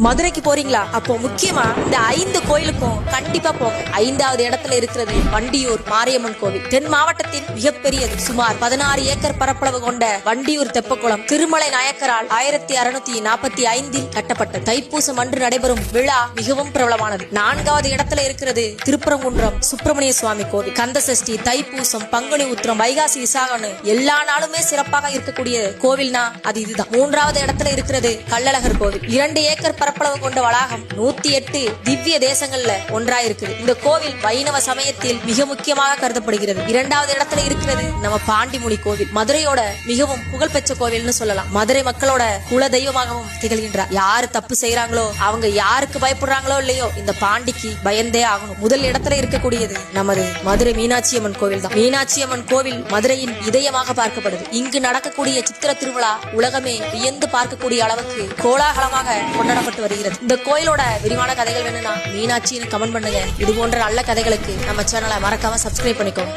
மதுரைக்கு போறீங்களா? அப்போ முக்கியமா இந்த 5 கோயிலுக்கும் கண்டிப்பா போங்க. 5வது இடத்துல இருக்கிறது வண்டியூர் மாரியம்மன் கோவில். தென் மாவட்டத்தின் மிகப்பெரியது. சுமார் 16 ஏக்கர் பரப்பளவு கொண்ட வண்டியூர் தெப்பக்குளம் திருமலை நாயக்கரால் 1645 கட்டப்பட்டது. தைப்பூசம் அன்று நடைபெறும் விழா மிகவும் பிரபலமானது. 4வது இடத்துல இருக்கிறது திருப்பரங்குன்றம் சுப்பிரமணிய சுவாமி கோவில். கந்தசஷ்டி, தைப்பூசம், பங்குனி உத்திரம், வைகாசி விசாகம்னு எல்லா நாளுமே சிறப்பாக இருக்கக்கூடிய கோவில்னா அது இதுதான். 3வது இடத்துல இருக்கிறது கள்ளழகர் கோவில். 2 ஏக்கர் பரப்பளவு கொண்ட வளாகம் 108 திவ்ய தேசங்கள்ல ஒன்றாயிருக்குது. இந்த கோவில் வைணவ சமயத்தில் மிக முக்கியமாக கருதப்படுகிறது. 2வது இடத்துல இருக்கிறது நம்ம பாண்டிமுனி கோவில். மதுரையோட மிகவும் புகழ்பெற்ற கோவில்னு சொல்லலாம். மதுரை மக்களோட குல தெய்வமாகவும் திகழ்கின்றார். யாரு தப்பு செய்யறாங்களோ அவங்க யாருக்கு பயப்படுறாங்களோ இல்லையோ இந்த பாண்டிக்கு பயந்தே ஆகணும். முதல் இடத்துல இருக்கக்கூடியது நமது மதுரை மீனாட்சி அம்மன் கோவில் தான். மீனாட்சி அம்மன் கோவில் மதுரையின் இதயமாக பார்க்கப்படுது. இங்கு நடக்கக்கூடிய சித்திர திருவிழா உலகமே வியந்து பார்க்கக்கூடிய அளவுக்கு கோலாகலமாக கொண்டாடப்பட்டு வருகிறது. இந்த கோயிலோட விரிவான கதைகள் வேணும்னா மீனாட்சின்னு கமெண்ட் பண்ணுங்க. இது போன்ற நல்ல கதைகளுக்கு நம்ம சேனலை மறக்காம சப்ஸ்கிரைப் பண்ணிக்கோங்க.